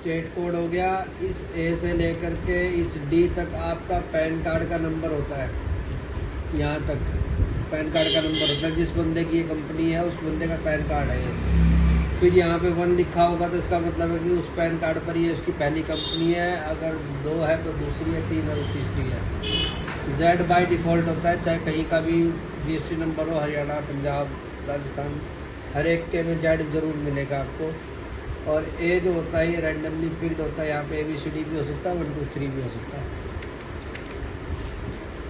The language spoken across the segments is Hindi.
स्टेट कोड हो गया। इस ए से लेकर के इस डी तक आपका पैन कार्ड का नंबर होता है। यहाँ तक पैन कार्ड का नंबर होता है, जिस बंदे की ये कंपनी है उस बंदे का पैन कार्ड है ये। फिर यहाँ पे 1 लिखा होगा तो इसका मतलब है कि उस पैन कार्ड पर ये उसकी पहली कंपनी है, अगर 2 है तो दूसरी है, 3 है तो तीसरी है। जेड बाय डिफ़ॉल्ट होता है, चाहे कहीं का भी जीएसटी नंबर हो, हरियाणा, पंजाब, राजस्थान, हर एक के में जेड ज़रूर मिलेगा आपको। और ए जो होता है ये रैंडमली पिक्ड होता है, यहाँ पे ABCD भी हो सकता है, 1 2 3 भी हो सकता है।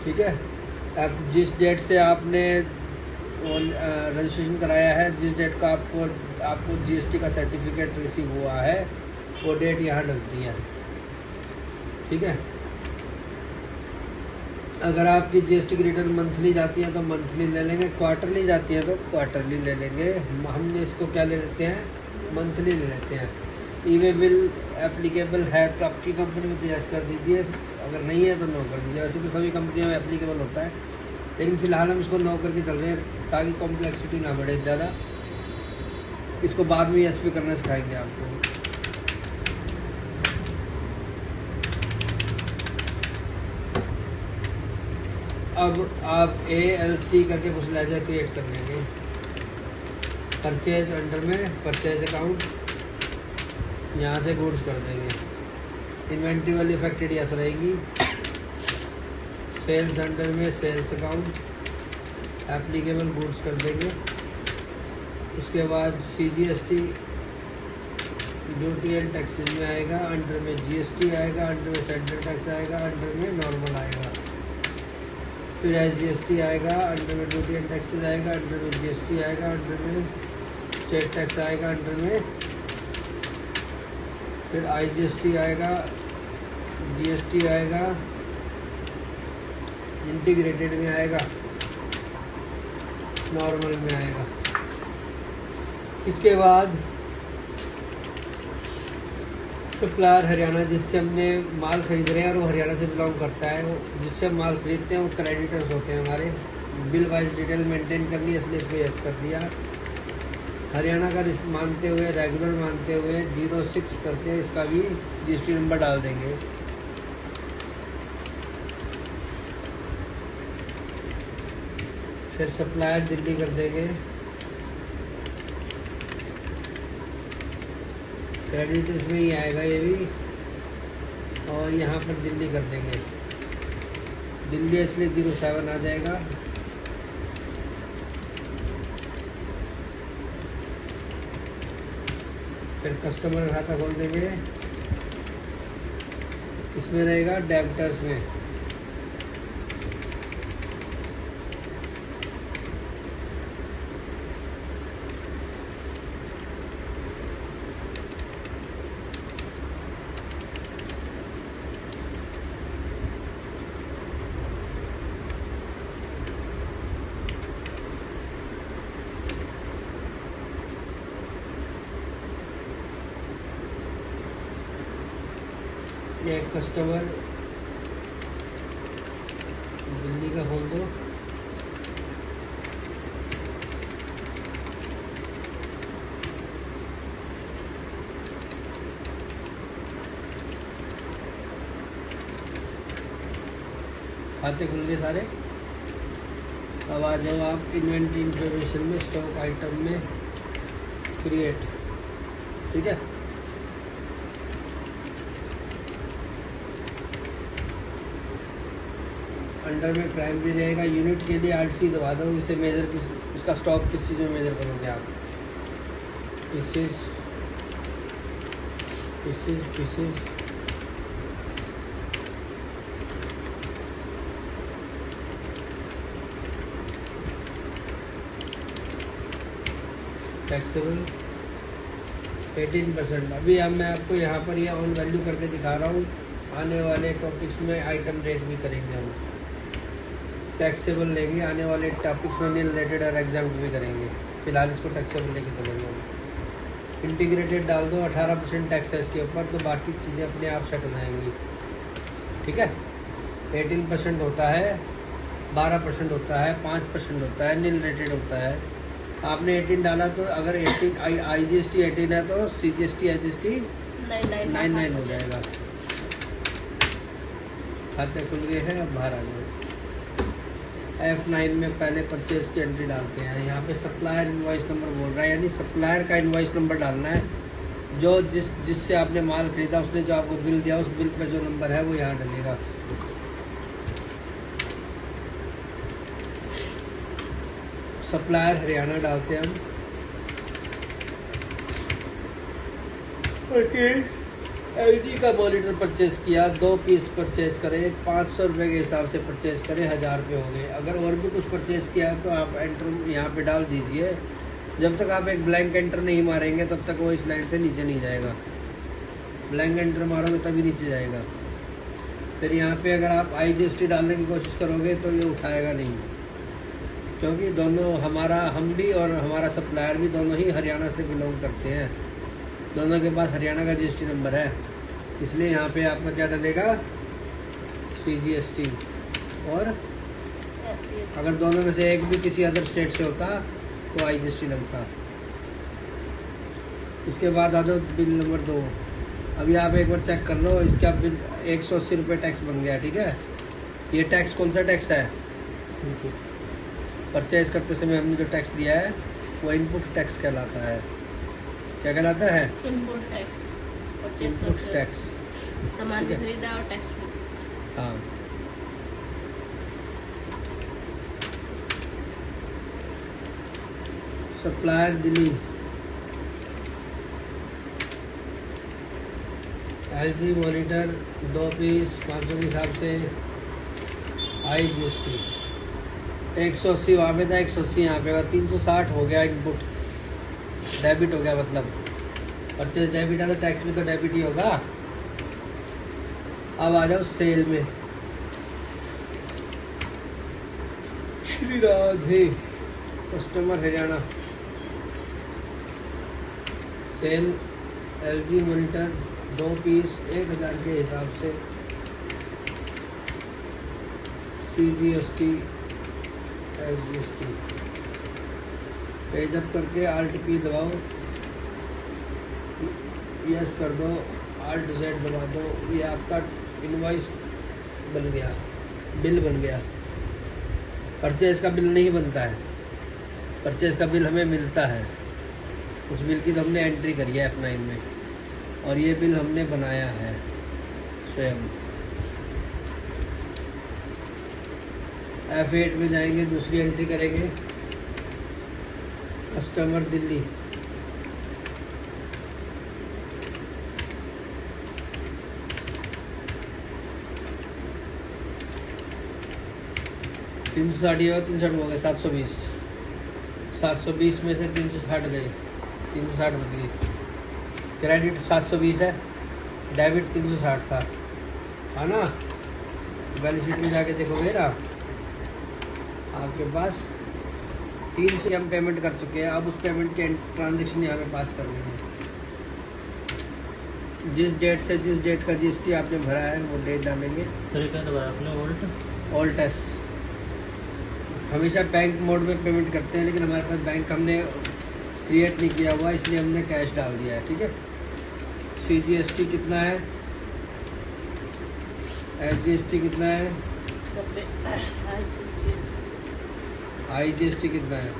ठीक है, अब जिस डेट से आपने रजिस्ट्रेशन कराया है, जिस डेट का आपको जीएसटी का सर्टिफिकेट रिसीव हुआ है, वो डेट यहाँ डलती है। ठीक है, अगर आपकी जीएसटी की रिटर्न मंथली जाती है तो मंथली ले लेंगे, क्वार्टरली जाती है तो क्वार्टरली ले लेंगे। हमने इसको क्या ले लेते हैं, मंथली ले लेते हैं। ई-वे बिल एप्लीकेबल है तो आपकी कंपनी में तो यस कर दीजिए, अगर नहीं है तो नो कर दीजिए। वैसे तो सभी कंपनियों में एप्लीकेबल होता है, लेकिन फ़िलहाल हम इसको नो करके चल रहे हैं ताकि कॉम्प्लेक्सिटी ना बढ़े ज़्यादा। इसको बाद में यस भी करना सिखाएंगे आपको। अब आप ALC करके कुछ लेजर क्रिएट कर लेंगे। परचेज अंडर में परचेज अकाउंट, यहाँ से गुड्स कर देंगे। इन्वेंट्री वाली इफेक्टेड यस रहेगी। सेल्स अंडर में सेल्स अकाउंट, एप्लीकेबल गुड्स कर देंगे। उसके बाद CGST ड्यूटी एंड टैक्सेस में आएगा, अंडर में GST आएगा, अंडर में सेंट्रल टैक्स आएगा, अंडर में नॉर्मल आएगा। फिर SGST आएगा, अंडर में ड्यूटी एंड टैक्सेस आएगा, अंडर में GST आएगा, अंडर में स्टेट टैक्स आएगा, अंडर में फिर IGST आएगा, GST आएगा, इंटीग्रेटेड में आएगा, नॉर्मल में आएगा। इसके बाद सप्लायर हरियाणा, जिससे हमने माल खरीद रहे हैं और वो हरियाणा से बिलोंग करता है, जिससे हम माल खरीदते हैं वो क्रेडिटर्स होते हैं हमारे। बिल वाइज डिटेल मेंटेन करनी है, इसलिए इसको यस कर दिया। हरियाणा का मानते हुए, रेगुलर मानते हुए 06 करके इसका भी GST नंबर डाल देंगे। फिर सप्लायर दिल्ली कर देंगे, क्रेडिट इसमें ही आएगा ये भी, और यहाँ पर दिल्ली कर देंगे। दिल्ली इसलिए 07 आ जाएगा। फिर कस्टमर खाता खोल देंगे, इसमें रहेगा डेबिटर्स में एक कस्टमर दिल्ली का खोल दो। खाते खुल गए सारे। अब आ जाओ आप इन्वेंट्री इंफॉर्मेशन में, स्टॉक आइटम में क्रिएट। ठीक है, अंडर में प्राइमरी रहेगा। यूनिट के लिए RC दबा दो। इसे मेजर किस, इसका स्टॉक किस चीज़ में मेजर करोगे आप? Pieces pieces pieces taxable 18%। अभी अब मैं आपको यहाँ पर ये ऑन वैल्यू करके दिखा रहा हूँ। आने वाले टॉपिक्स में आइटम रेट भी करेंगे हम, टैक्सेबल लेंगे। आने वाले टॉपिक्स में रिलेटेड और एग्जाम भी करेंगे। फिलहाल इसको टैक्सेबल लेके चलेंगे हम। इंटीग्रेटेड डाल दो, 18% टैक्स है इसके ऊपर, तो बाकी चीज़ें अपने आप सेट हो जाएंगी। ठीक है, 18% होता है, 12% होता है, 5% होता है, नील रेटेड होता है। आपने 18 डाला तो अगर 18 IGST 18 है तो CGST HST F99 हो जाएगा। खाते खुल गए हैं, अब बाहर आ जाओ। F9 में पहले परचेज की एंट्री डालते हैं। यहाँ पे सप्लायर इनवॉइस नंबर बोल रहा है, यानी सप्लायर का इनवॉइस नंबर डालना है। जो जिससे आपने माल खरीदा, उसने जो आपको बिल दिया, उस बिल पे जो नंबर है वो यहाँ डलेगा। सप्लायर हरियाणा डालते हैं हम। परचेज LG का मॉनिटर परचेज किया, 2 पीस परचेज करें, 500 रुपये के हिसाब से परचेज करें, 1000 रुपये हो गए। अगर और भी कुछ परचेज किया तो आप एंटर यहाँ पे डाल दीजिए। जब तक आप एक ब्लैंक एंटर नहीं मारेंगे तब तक वो इस लाइन से नीचे नहीं जाएगा। ब्लैंक एंटर मारोगे तभी नीचे जाएगा। फिर यहाँ पे अगर आप IGST डालने की कोशिश करोगे तो ये उठाएगा नहीं, क्योंकि दोनों हम भी और हमारा सप्लायर भी दोनों ही हरियाणा से बिलोंग करते हैं। दोनों के पास हरियाणा का GST नंबर है, इसलिए यहाँ पे आपका क्या डलेगा, CGST। और अगर दोनों में से एक भी किसी अदर स्टेट से होता तो IGST लगता। इसके बाद आ जाओ बिल नंबर 2। अभी आप एक बार चेक कर लो, इसका बिल 180 रुपये टैक्स बन गया। ठीक है, ये टैक्स कौन सा टैक्स है? परचेज करते समय हमने जो टैक्स दिया है वो इनपुट टैक्स कहलाता है। क्या कहलाता है? Input tax. Purchase input tax, सामान खरीदा और टैक्स भी दिया। हाँ। Supplier Delhi, LG monitor 2 piece 500 के हिसाब से, IGST 180 वहाँ पे था, 180 यहाँ पे, 360 हो गया। इनपुट डेबिट हो गया, मतलब परचेज डेबिट है तो टैक्स भी तो डेबिट ही होगा। अब आ जाओ सेल में। Shri Radhe, customer Haryana, sale LG monitor 2 piece 1000 के हिसाब से, CGST SGST। पेज अप करके Alt P दबाओ, यस कर दो, Alt Z दबा दो। ये आपका इनवॉइस बन गया, बिल बन गया। परचेज का बिल नहीं बनता है, परचेज का बिल हमें मिलता है। उस बिल की तो हमने एंट्री करी है F9 में, और ये बिल हमने बनाया है स्वयं। F8 में जाएंगे, दूसरी एंट्री करेंगे, कस्टमर दिल्ली, तीन सौ 360 हो गए, 720 में से 360 गए, 360 बच गई। क्रेडिट 720 है, डेबिट 360 था ना। बैलेंस शीट में जाके देखोगे ना, आपके पास 300 हम पेमेंट कर चुके हैं। अब उस पेमेंट के ट्रांजेक्शन यहाँ पे पास करनी है। जिस डेट से जिस डेट का GST आपने भरा है वो डेट डालेंगे। सर क्या दबाया आपने? Alt S. हमेशा बैंक मोड में पेमेंट करते हैं, लेकिन हमारे पास बैंक हमने क्रिएट नहीं किया हुआ, इसलिए हमने कैश डाल दिया है। ठीक है, CGST कितना है, SGST कितना है, IGST कितना है,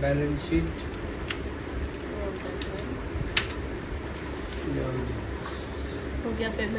बैलेंस शीट हो गया पेमेंट।